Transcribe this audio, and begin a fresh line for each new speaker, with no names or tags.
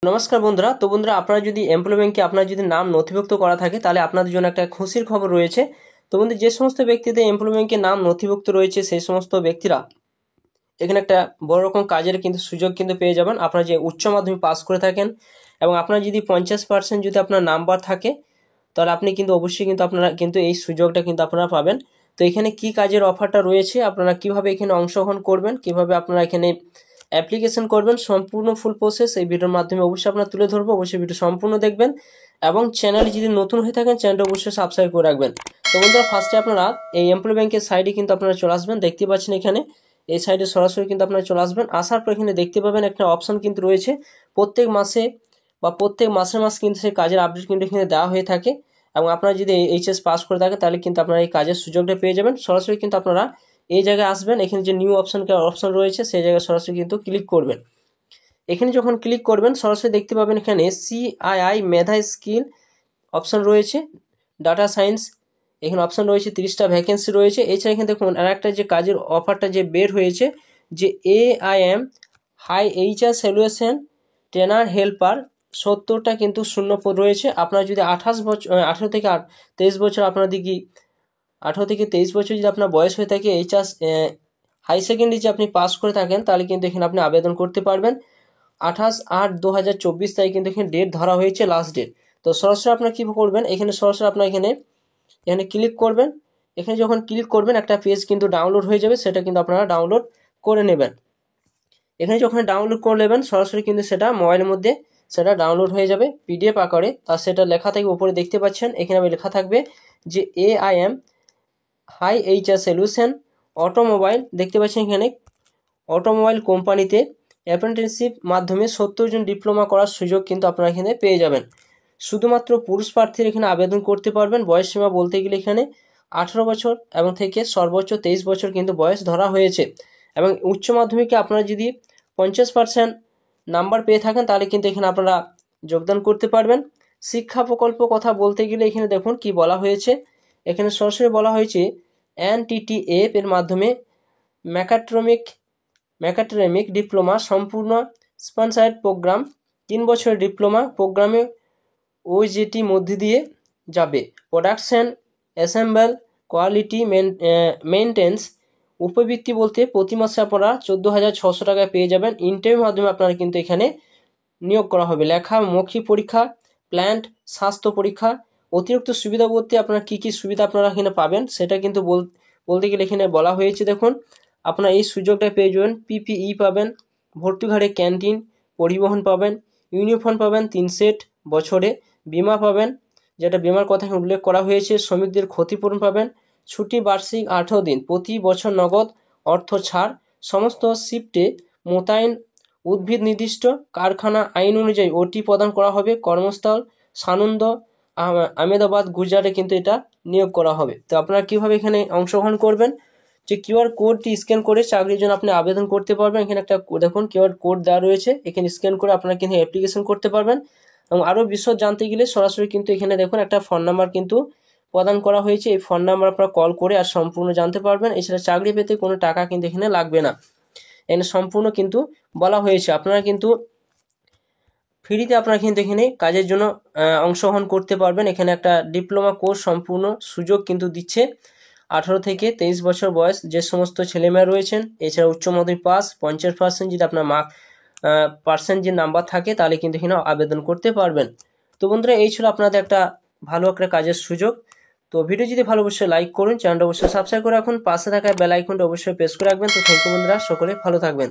নমস্কার বন্ধুরা। তো বন্ধুরা, আপনারা যদি এমপ্লয় ব্যাংকে আপনার যদি নাম নথিভুক্ত করা থাকে তাহলে আপনাদের জন্য একটা খুশির খবর রয়েছে। তো বন্ধু, যে সমস্ত ব্যক্তিদের এমপ্লয় ব্যাংকে নাম নথিভুক্ত রয়েছে সেই সমস্ত ব্যক্তিরা এখানে একটা বড় রকম কাজের কিন্তু সুযোগ কিন্তু পেয়ে যাবেন। আপনারা যে উচ্চ মাধ্যমিক পাস করে থাকেন এবং আপনার যদি 50% যদি আপনার নাম্বার থাকে তাহলে আপনি কিন্তু অবশ্যই কিন্তু আপনারা কিন্তু এই সুযোগটা কিন্তু আপনারা পাবেন। তো এখানে কি কাজের অফারটা রয়েছে, আপনারা কিভাবে এখানে অংশগ্রহণ করবেন, কিভাবে আপনারা এখানে অ্যাপ্লিকেশন করবেন, সম্পূর্ণ ফুল প্রসেস এই ভিডিওর মাধ্যমে অবশ্যই আপনারা তুলে ধরবো। অবশ্যই ভিডিও সম্পূর্ণ দেখবেন এবং চ্যানেলে যদি নতুন হয়ে থাকেন চ্যানেলটা অবশ্যই সাবস্ক্রাইব করে রাখবেন। তো বন্ধুরা, ফার্স্টে আপনারা এই এমপ্লয় ব্যাংকের সাইডে কিন্তু আপনারা চলে আসবেন। দেখতে পাচ্ছেন এখানে এই সাইডে সরাসরি কিন্তু আপনারা চলে আসবেন। আসার পর এখানে দেখতে পাবেন একটা অপশন কিন্তু রয়েছে, প্রত্যেক মাসে বা প্রত্যেক মাসে কিন্তু সেই কাজের আপডেট কিন্তু এখানে দেওয়া হয়ে থাকে এবং আপনারা যদি এইচএস পাস করে থাকে তাহলে কিন্তু আপনারা এই কাজের সুযোগটা পেয়ে যাবেন। সরাসরি কিন্তু আপনারা এই জায়গায় আসবেন, এখানে যে নিউ অপশন রয়েছে সেই জায়গায় সরাসরি কিন্তু ক্লিক করবেন। এখানে যখন ক্লিক করবেন সরাসরি দেখতে পাবেন এখানে সিআইআই মেধা স্কিল অপশন রয়েছে, ডাটা সায়েন্স এখানে অপশন রয়েছে, 30টা ভ্যাকেন্সি রয়েছে। এছাড়া এখানে দেখুন আর একটা যে কাজের অফারটা যে বের হয়েছে যে AIM high HR solution trainer helper, 70টা কিন্তু শূন্য পদ রয়েছে। আপনার যদি 18 থেকে 23 বছর, আপনার দিকে 18 থেকে 23 বছর যদি আপনার বয়স হয়ে থাকে, এইচএস হাই সেকেন্ডারি যে আপনি পাস করে থাকেন তাহলে কিন্তু এখানে আপনি আবেদন করতে পারবেন। 28/8/2024 তারিখ কিন্তু এখানে ডেট ধরা হয়েছে, লাস্ট ডেট। তো সরাসরি আপনার কী করবেন, এখানে সরাসরি আপনার এখানে ক্লিক করবেন। এখানে যখন ক্লিক করবেন একটা পেজ কিন্তু ডাউনলোড হয়ে যাবে, সেটা কিন্তু আপনারা ডাউনলোড করে নেবেন। এখানে যখন ডাউনলোড করে নেবেন সরাসরি কিন্তু সেটা মোবাইলের মধ্যে সেটা ডাউনলোড হয়ে যাবে পিডিএফ আকারে। তার সেটা লেখা থাকবে উপরে দেখতে পাচ্ছেন, এখানে লেখা থাকবে যে AIM high HR solution automobile, দেখতে পাচ্ছেন এখানে অটোমোবাইল কোম্পানিতে অ্যাপ্রেন্টিসশিপ মাধ্যমে 70 জন ডিপ্লোমা করার সুযোগ কিন্তু আপনারা এখানে পেয়ে যাবেন। শুধুমাত্র পুরুষ প্রার্থীরা এখানে আবেদন করতে পারবেন। বয়স সীমা বলতে গেলে এখানে 18 বছর এবং থেকে সর্বোচ্চ 23 বছর কিন্তু বয়স ধরা হয়েছে। এবং উচ্চ মাধ্যমিকে আপনারা যদি 50% নাম্বার পেয়ে থাকেন তাহলে কিন্তু এখানে আপনারা যোগদান করতে পারবেন। শিক্ষা প্রকল্প কথা বলতে গেলে এখানে দেখুন কি বলা হয়েছে, এখানে সরাসরি বলা হয়েছে NTTF এর মাধ্যমে ম্যাকাট্রমিক ডিপ্লোমা সম্পূর্ণ স্পন্সার্ড প্রোগ্রাম, 3 বছরের ডিপ্লোমা প্রোগ্রামে ওইজেটি মধ্যে দিয়ে যাবে। প্রোডাকশন অ্যাসেম্বল কোয়ালিটি মেনটেন্স, উপবৃত্তি বলতে প্রতি মাসে আপনারা 14,600 টাকায় পেয়ে যাবেন। ইন্টারভিউর মাধ্যমে আপনারা কিন্তু এখানে নিয়োগ করা হবে। লেখা মৌখিক পরীক্ষা, প্ল্যান্ট স্বাস্থ্য পরীক্ষা। অতিরিক্ত সুবিধা বলতে আপনারা কী কী সুবিধা আপনারা এখানে পাবেন সেটা কিন্তু বলতে গেলে এখানে বলা হয়েছে। দেখুন, আপনারা এই সুযোগটা পেয়ে যাবেন। PPE পাবেন, ভর্তি ঘরে ক্যান্টিন, পরিবহন পাবেন, ইউনিফর্ম পাবেন 3 সেট বছরে, বিমা পাবেন, যেটা বিমার কথা উল্লেখ করা হয়েছে, শ্রমিকদের ক্ষতিপূরণ পাবেন, ছুটি বার্ষিক 18 দিন, প্রতি বছর নগদ অর্থ ছাড়, সমস্ত শিফটে মোতায়েন উদ্ভিদ নির্দিষ্ট কারখানা আইন অনুযায়ী OT প্রদান করা হবে। কর্মস্থল সানন্দ আহমেদাবাদ গুজরাটে কিন্তু এটা নিয়োগ করা হবে। তো আপনারা কীভাবে এখানে অংশগ্রহণ করবেন, যে QR কোডটি স্ক্যান করে চাকরির জন্য আপনি আবেদন করতে পারবেন। এখানে একটা দেখুন QR কোড দেওয়া রয়েছে, এখানে স্ক্যান করে আপনারা কিন্তু অ্যাপ্লিকেশন করতে পারবেন। এবং আরও বিশদ জানতে গেলে সরাসরি কিন্তু এখানে দেখুন একটা ফোন নাম্বার কিন্তু প্রদান করা হয়েছে, এই ফোন নাম্বার আপনারা কল করে আর সম্পূর্ণ জানতে পারবেন। এছাড়া চাকরি পেতে কোনো টাকা কিন্তু এখানে লাগবে না, এখানে সম্পূর্ণ কিন্তু বলা হয়েছে। আপনারা কিন্তু ফ্রিতে আপনারা কিন্তু এখানে কাজের জন্য অংশগ্রহণ করতে পারবেন। এখানে একটা ডিপ্লোমা কোর্স সম্পূর্ণ সুযোগ কিন্তু দিচ্ছে। 18 থেকে 23 বছর বয়স যে সমস্ত ছেলেমেয়েরা রয়েছেন, এছাড়া উচ্চ মাধ্যমিক পাস 50% যদি আপনার পার্সেন্ট যে নাম্বার থাকে তাহলে কিন্তু এখানে আবেদন করতে পারবেন। তো বন্ধুরা, এই ছিল আপনাদের একটা ভালো একটা কাজের সুযোগ। তো ভিডিও যদি ভালো অবশ্যই লাইক করুন, চ্যানেলটা অবশ্যই সাবস্ক্রাইব করে রাখুন, পাশে থাকা বেল আইকনটা অবশ্যই প্রেস করে রাখবেন। তো থ্যাংক ইউ বন্ধুরা, সকলে ভালো থাকবেন।